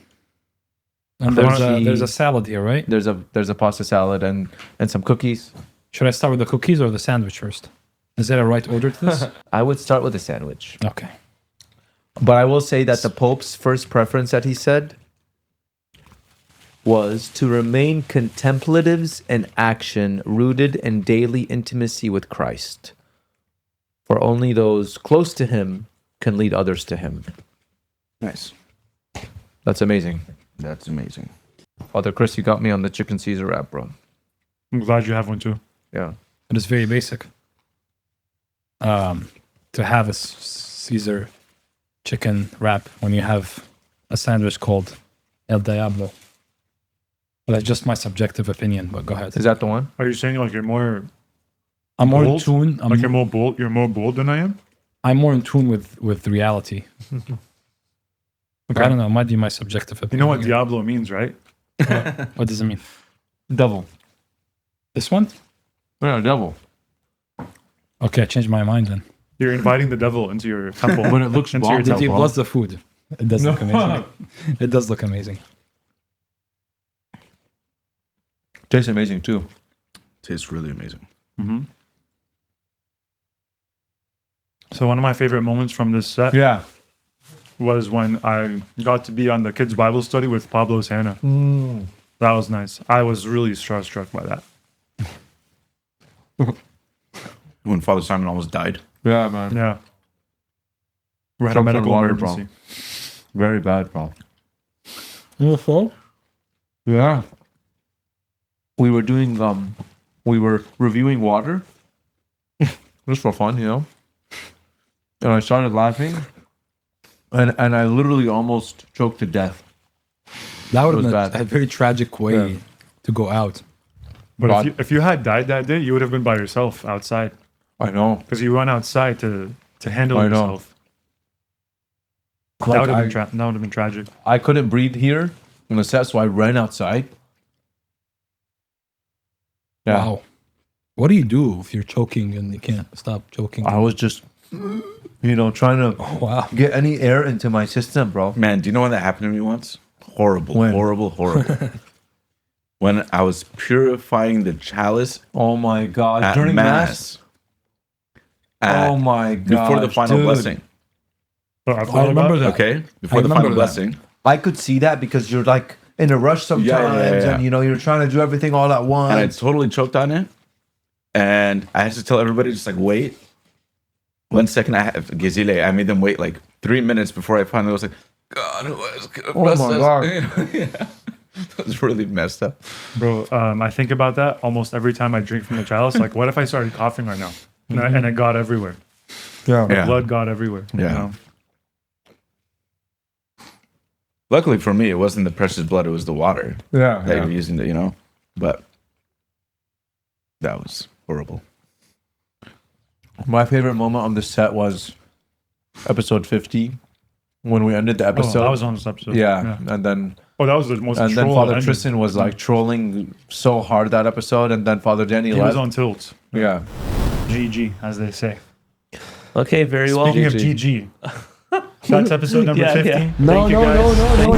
And there's a salad here, right? There's a pasta salad and some cookies. Should I start with the cookies or the sandwich first? Is there a right order to this? I would start with a sandwich. Okay. But I will say that the Pope's first preference that he said was to remain contemplatives in action, rooted in daily intimacy with Christ. For only those close to him can lead others to him. Nice. That's amazing. That's amazing. Father Chris, you got me on the chicken Caesar wrap, bro. I'm glad you have one too. Yeah. It is very basic. To have a Caesar chicken wrap when you have a sandwich called El Diablo. But that's just my subjective opinion, but go ahead. Is that the one? Are you saying like you're more I'm more in bold? tune. like you're more bold? You're more bold than I am. I'm more in tune with reality. I don't know. It might be my subjective You opinion. know what Diablo means, right? What does it mean? Devil. This one? Yeah, devil. Okay, I changed my mind then. You're inviting the devil into your temple. But it looks into your bomb. Did you temple. bless the food? It does look amazing. It does look amazing. Tastes amazing too. Tastes really amazing. Mm-hmm. So one of my favorite moments from this set Yeah. was when I got to be on the kids' Bible study with Pablo Sana. That was nice. I was really starstruck by that. When Father Simon almost died. Yeah, man. Yeah. We had a Choked on medical water, emergency. Very bad, bro. UFO? Yeah. We were doing we were reviewing water. Just for fun, you know. And I started laughing. And I literally almost choked to death. That would It have was been bad. a very tragic way Yeah. to go out. But God. if you had died that day, you would have been by yourself outside. I know. Because you went outside to handle I know. yourself. That would have been tragic. I couldn't breathe here in the set, so I ran outside. Yeah. Wow. What do you do if you're choking and you can't stop choking? I was just, trying to Oh, wow. get any air into my system, bro. Man, do you know when that happened to me once? Horrible, When? horrible. When I was purifying the chalice Oh my God. at During Mass. Oh my God. Before the final dude. blessing. But I remember that. Okay? Before I the remember final that. blessing. I could see that because you're like in a rush sometimes, yeah. and you're trying to do everything all at once. And I totally choked on it. And I had to tell everybody, just like, wait. 1 second, I made them wait like 3 minutes before I finally was like, God, who is going to bless my us? God. Yeah. It was really messed up. Bro, I think about that almost every time I drink from the chalice. Like, what if I started coughing right now? And it got everywhere. yeah. The blood got everywhere. you Yeah. know? Luckily for me, it wasn't the precious blood, it was the water Yeah. that you're using to, but that was horrible. My favorite moment on the set was episode 50, when we ended the Oh, episode. that was on this episode. yeah, and then Oh, that was the most. and then troll Father ending. Tristan was like trolling so hard that episode, and then Father Danny He was left. on tilt. Yeah, GG, as they say. Okay, very well. Speaking of GG, that's episode number Yeah, 50. yeah. No, Thank you no, guys. no.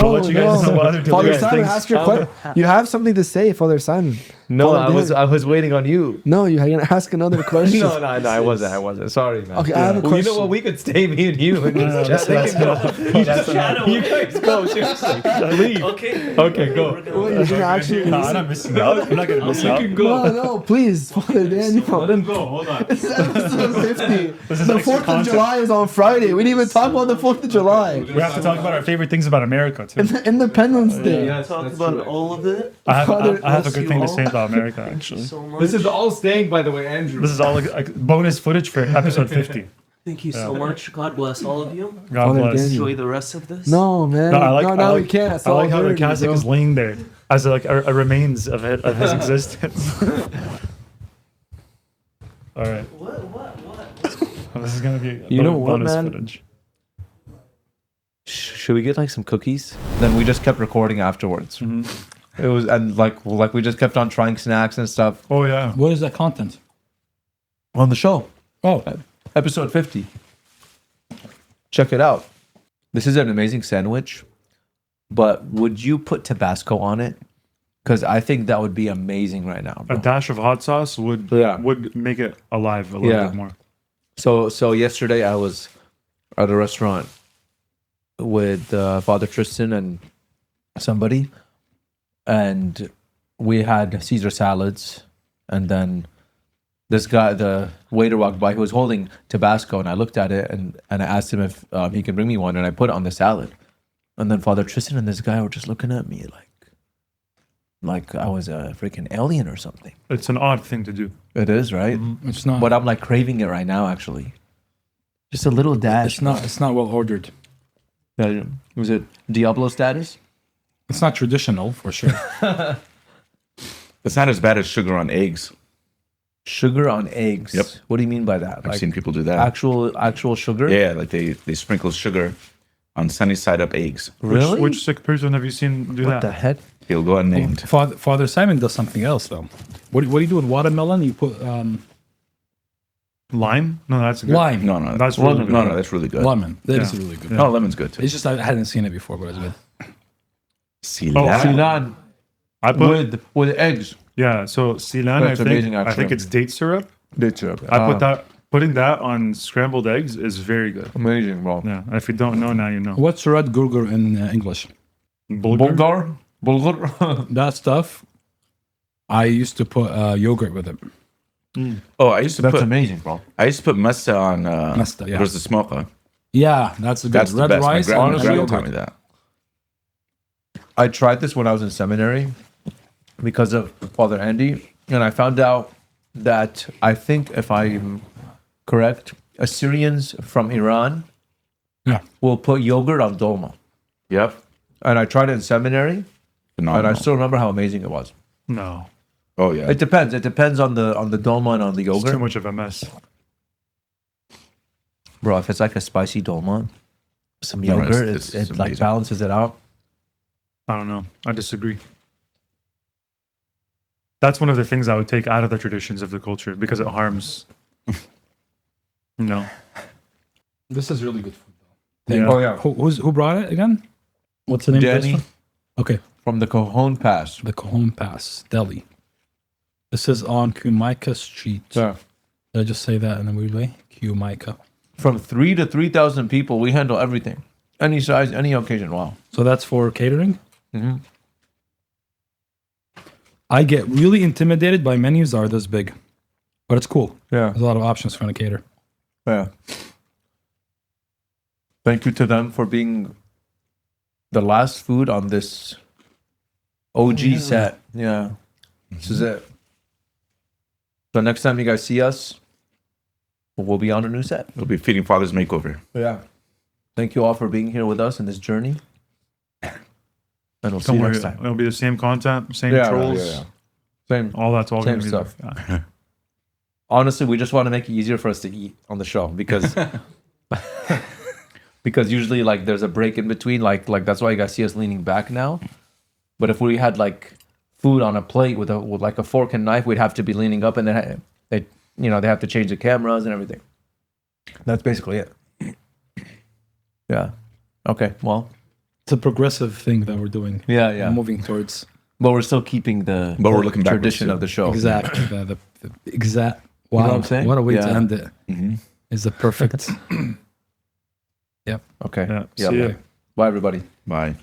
We'll let you guys know what other Father delirious Simon, things. ask your question. You have something to say, Father Simon. no, Father Dan. I was waiting on you. No, you're gonna ask another question. No, I wasn't. Sorry, man. Okay, I have a Well, you know question. what? We could stay me and you and just that's- chat. that's- You guys go. Seriously, leave. Okay. Okay, go. Wait, you're gonna actually. No, I'm not missing out. I'm not gonna miss out. No, please, Father Daniel. Let him go. Hold on. This is episode 50. This is The extra 4th of content. July is on Friday. We didn't even talk about the 4th of July. We have to talk about our favorite things about America too. Independence Day. Talk about all of it. I have Father, a bless good you thing to all. say about America actually. So much. This is all staying, by the way, Andrew. This is all like bonus footage for episode 50. Thank you so much. God bless all of you. God Father bless. Daniel. Enjoy the rest of this. No, man. No, I like, no, I like, we can't. That's I like all how the dirty, Catholic bro. is laying there as like a remains of his existence. All right, What? this is gonna be You know what, bonus man? footage. Should we get like some cookies? Then we just kept recording afterwards. Mm-hmm. It was and like we just kept on trying snacks and stuff Oh yeah, What is that content? on the show. Oh, Episode 50. Check it out. This is an amazing sandwich, but would you put Tabasco on it? Because I think that would be amazing right now, a bro. dash of hot sauce would Yeah. make it alive a little Yeah. bit more. So yesterday I was at a restaurant with Father Tristan and somebody, and we had Caesar salads, and then this guy, the waiter, walked by. He was holding Tabasco, and I looked at it and I asked him if he can bring me one, and I put it on the salad. And then Father Tristan and this guy were just looking at me like I was a freaking alien or something. It's an odd thing to do. It is, right? it's not. But I'm like craving it right now, actually. Just a little dash. It's not. It's not well ordered. Was it Diablo status? It's not traditional for sure. It's not as bad as sugar on eggs. Sugar on eggs. Yep. What do you mean by that? I've Like seen people do that. actual sugar? Yeah, like they sprinkle sugar on sunny side up eggs. Really? Which sick person have you seen do What that? the heck? He'll go unnamed. Father Simon does something else though. What do you do with watermelon? You put Lime? No, that's good. lime. No, That's really good. no, that's really good. Lemon. That is Yeah. really good. Yeah. No, lemon's good too. It's just I hadn't seen it before, but it's good. Cilantro. Silan I put with eggs. yeah. So Ceylon, That's amazing, I think actually. it's date syrup. Date syrup. I putting that on scrambled eggs is very good. Amazing, bro. Yeah, if you don't know now, you know. What's red gurgur in English? Bulgur? Bulgur. That stuff. I used to put yogurt with it. Oh, I used to That's put amazing, bro. masa on Masa, yeah. versus smoker. Yeah, that's a good. That's the Red best. rice. My honestly, grandma yogurt. taught me that. I tried this when I was in seminary because of Father Andy, and I found out that I think, if I'm correct, Assyrians from Iran Yeah. will put yogurt on dolma. Yep. And I tried it in seminary, and Phenomenal. I still remember how amazing it was. No, Oh yeah. It depends. It depends on the dolma and on the it's too yogurt. much of a mess. Bro, if it's like a spicy dolma, some No, yogurt, it's it like amazing. balances it out. I don't know. I disagree. That's one of the things I would take out of the traditions of the culture because it harms. This is really good food. Yeah. Oh yeah, Who brought it again? What's the name of Danny this one? Okay, from the Cajon Pass. the Cajon Pass, Delhi. This is on Kumaika Street. Yeah. Did I just say that in a weird way? Kumaika. From 3,000 to 3,000 people, we handle everything, any size, any occasion. Wow. So that's for catering. Mm-hmm. I get really intimidated by menus that are this big, but it's cool. Yeah. There's a lot of options for a cater. Yeah. Thank you to them for being the last food on this OG set. Yeah. This is it. So next time you guys see us, we'll be on a new set. We'll be feeding Father's makeover. Yeah. Thank you all for being here with us in this journey. And we'll see Don't you worry, next time. it'll be the same content, same trolls, Same. all that's all Same gonna be stuff. there. Yeah. Honestly, we just want to make it easier for us to eat on the show because because usually like there's a break in between. Like that's why you guys see us leaning back now. But if we had like food on a plate with like a fork and knife, we'd have to be leaning up, and then they have to change the cameras and everything. That's basically it. Yeah. Okay. Well. It's a progressive thing that we're doing. Yeah. We're moving towards But we're still keeping the But we're looking backwards, tradition too. of the show. exact the exact. You know Wow, what I'm saying? what a way to Yeah. end it. Mhm. Is the perfect. Okay. Yeah. Yeah. See ya. Bye, everybody. Bye.